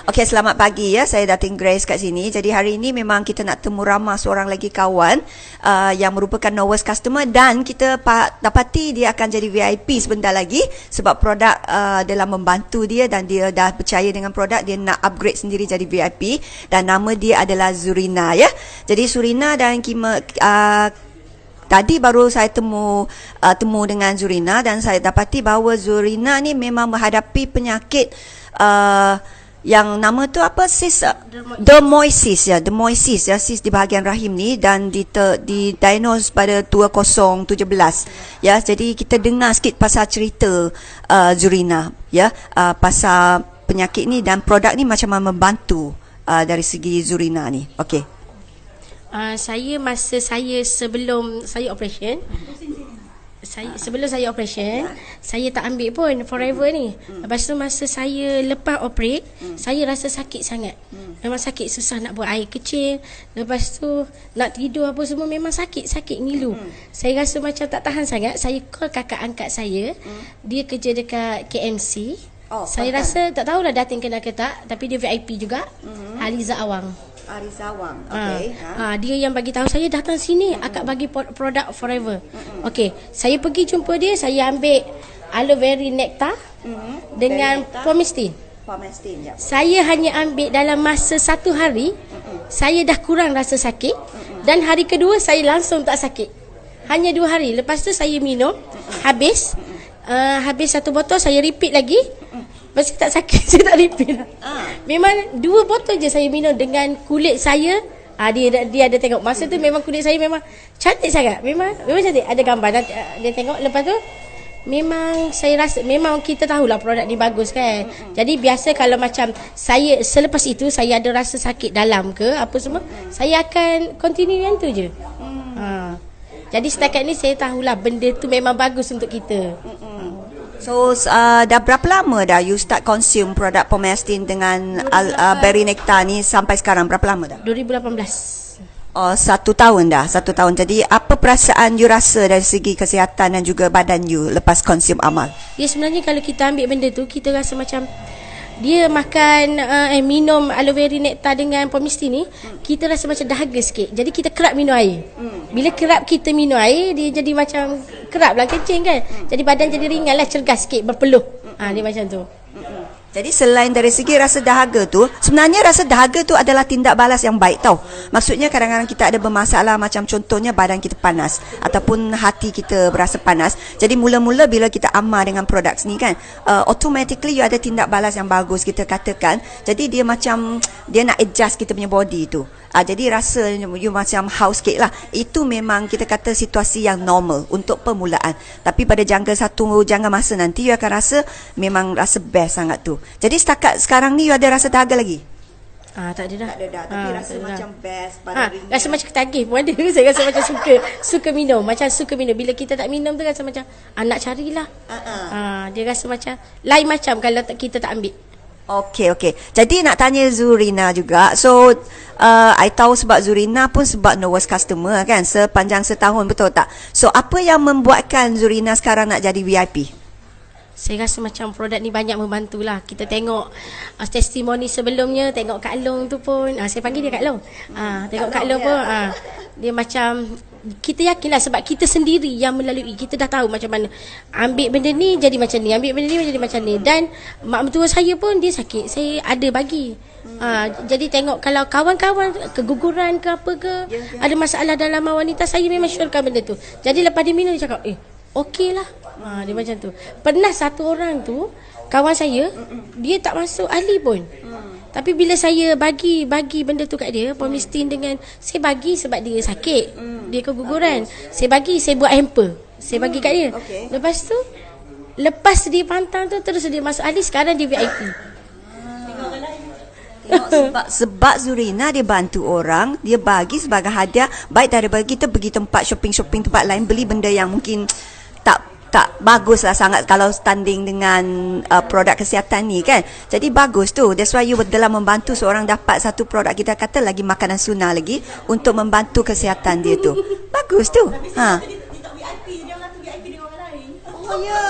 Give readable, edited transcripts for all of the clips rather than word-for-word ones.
Okey, selamat pagi ya. Saya Datin Grace kat sini. Jadi hari ini memang kita nak temu ramah seorang lagi kawan yang merupakan Nowers customer, dan kita dapati dia akan jadi VIP sebentar lagi sebab produk dalam membantu dia, dan dia dah percaya dengan produk, dia nak upgrade sendiri jadi VIP, dan nama dia adalah Zurina ya. Jadi Zurina dan Kima tadi baru saya temu dengan Zurina, dan saya dapati bahawa Zurina ni memang menghadapi penyakit yang nama tu apa, sis, dermoisis ya, sis di bahagian rahim ni, dan didiagnose pada 2017 ya. Jadi kita dengar sikit pasal cerita Zurina ya, pasal penyakit ni dan produk ni macam mana membantu dari segi Zurina ni. Okey. Saya sebelum saya operation, saya tak ambil pun forever ni. Lepas tu masa saya lepas operate, saya rasa sakit sangat. Memang sakit, susah nak buat air kecil. Lepas tu nak tidur apa semua memang sakit ngilu. Saya rasa macam tak tahan sangat. Saya call kakak angkat saya. Dia kerja dekat KMC. Saya rasa tak tahulah Datin kenal ke tak, tapi dia VIP juga. Aliza Awang. Okey. Dia yang bagi tahu saya datang sini, akak bagi produk forever. Okey, saya pergi jumpa dia, saya ambil aloe vera nectar dengan pomestin. Ya. Saya hanya ambil dalam masa 1 hari, saya dah kurang rasa sakit, dan hari kedua saya langsung tak sakit. Hanya 2 hari. Lepas tu saya minum, habis 1 botol, saya repeat lagi. Lepas tu tak sakit, saya tak repeat. Memang 2 botol je saya minum dengan kulit saya. Dia ada tengok. Masa tu memang kulit saya memang cantik sangat. Memang cantik. Ada gambar dia tengok. Lepas tu memang saya rasa, memang kita tahulah produk ni bagus kan. Jadi biasa kalau macam saya selepas itu saya ada rasa sakit dalam ke apa semua, saya akan continue yang tu je. Jadi setakat ni saya tahulah benda tu memang bagus untuk kita. So dah berapa lama dah you start consume produk pomestin dengan berry nectar ni sampai sekarang? Berapa lama dah? 2018. 1 tahun dah. 1 tahun. Jadi apa perasaan you rasa dari segi kesihatan dan juga badan you lepas consume Amal? Ya, sebenarnya kalau kita ambil benda tu, kita rasa macam dia makan minum aloe vera nectar dengan pomestin ni, kita rasa macam dahaga sikit. Jadi kita kerap minum air. Bila kerap kita minum air, dia jadi macam kerap lah, kencing kan. Jadi badan jadi ringan lah, cergas sikit, berpeluh. Dia macam tu. Jadi selain dari segi rasa dahaga tu, sebenarnya rasa dahaga tu adalah tindak balas yang baik tau. Maksudnya kadang-kadang kita ada bermasalah, macam contohnya badan kita panas ataupun hati kita berasa panas. Jadi mula-mula bila kita amal dengan produk ni kan, automatically you ada tindak balas yang bagus kita katakan. Jadi dia macam dia nak adjust kita punya body tu. Jadi rasa you macam haus sikit lah. Itu memang kita kata situasi yang normal untuk permulaan. Tapi pada jangka masa nanti you akan rasa memang rasa best sangat tu. Jadi setakat sekarang ni you ada rasa dahaga lagi? Tak ada dah. Tapi rasa macam best, badan ringan. Rasa macam ketagih pun ada. Saya rasa macam suka minum. Macam suka minum. Bila kita tak minum tu rasa macam nak carilah. Dia rasa macam lain macam kalau kita tak ambil. Okey. Jadi nak tanya Zurina juga. So I tahu sebab Zurina pun sebab Nowers customer kan sepanjang setahun, betul tak? So apa yang membuatkan Zurina sekarang nak jadi VIP? Saya rasa macam produk ni banyak membantulah. Kita tengok testimoni sebelumnya, tengok Kak Long tu pun, saya panggil dia Kak Long. Tengok Kak Long pun, dia macam kita yakinlah sebab kita sendiri yang melalui, kita dah tahu macam mana ambil benda ni jadi macam ni, ambil benda ni jadi macam ni. Dan mak mertua saya pun dia sakit, saya ada bagi. Jadi tengok kalau kawan-kawan keguguran ke apa ke, ada masalah dalam wanita, saya memang syorkan benda tu. Jadi lepas dia minum dia cakap, okey lah. Dia macam tu. Pernah satu orang tu, kawan saya, dia tak masuk ahli pun. Tapi bila saya bagi benda tu kat dia, pomestin dengan, saya bagi sebab dia sakit, dia keguguran. Saya buat hamper, saya bagi kat dia. Lepas tu, lepas dia pantang tu, terus dia masuk ahli. Sekarang dia VIP. Sebab Zurina dia bantu orang, dia bagi sebagai hadiah, baik daripada kita pergi tempat shopping tempat lain, beli benda yang mungkin tak bagus lah sangat kalau standing dengan produk kesihatan ni kan. Jadi bagus tu. That's why you dalam membantu seorang dapat satu produk, kita kata lagi makanan sunnah lagi untuk membantu kesihatan dia tu. Bagus tu. Oh ya.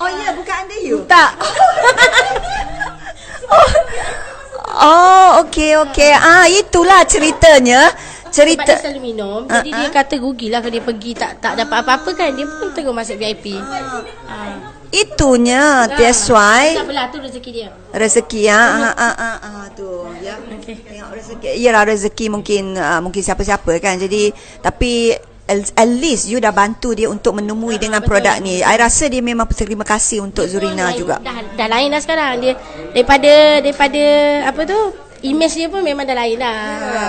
Oh ya, bukan anda you? Tak. Okey. Itulah ceritanya. Sebab dia selalu minum, jadi dia kata rugilah kalau dia pergi tak dapat apa-apa kan, dia pun terus masuk VIP. Itunya, that's why. Tak apalah, tu rezeki dia. Rezeki tu ya. Okey. Tengok rezeki. Iyalah rezeki mungkin siapa-siapa kan. Jadi tapi at least you dah bantu dia untuk menemui dengan produk ni. I rasa dia memang berterima kasih untuk Zurina juga. Dah lain dah sekarang dia daripada apa tu, image dia pun memang dah lain dah.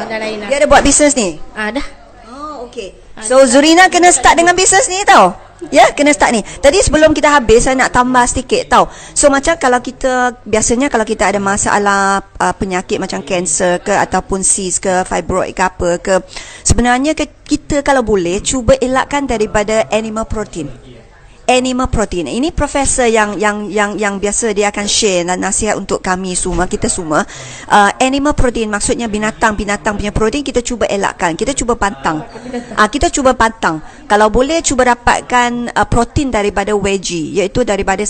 Dah lain dah. Dia ada buat bisnes ni. Dah. Oh, okey. So Zurina kena start dengan bisnes ni tau. Ya, kena start ni. Tadi sebelum kita habis saya nak tambah sedikit tau. So macam kalau kita biasanya kalau kita ada masalah penyakit macam kanser ke ataupun cyst ke fibroid ke apa ke, sebenarnya kita kalau boleh cuba elakkan daripada animal protein. Animal protein. Ini profesor yang biasa dia akan share nasihat untuk kami semua, kita semua. Animal protein maksudnya binatang punya protein kita cuba elakkan. Kita cuba pantang. Kita cuba pantang. Kalau boleh cuba dapatkan protein daripada veggie, iaitu daripada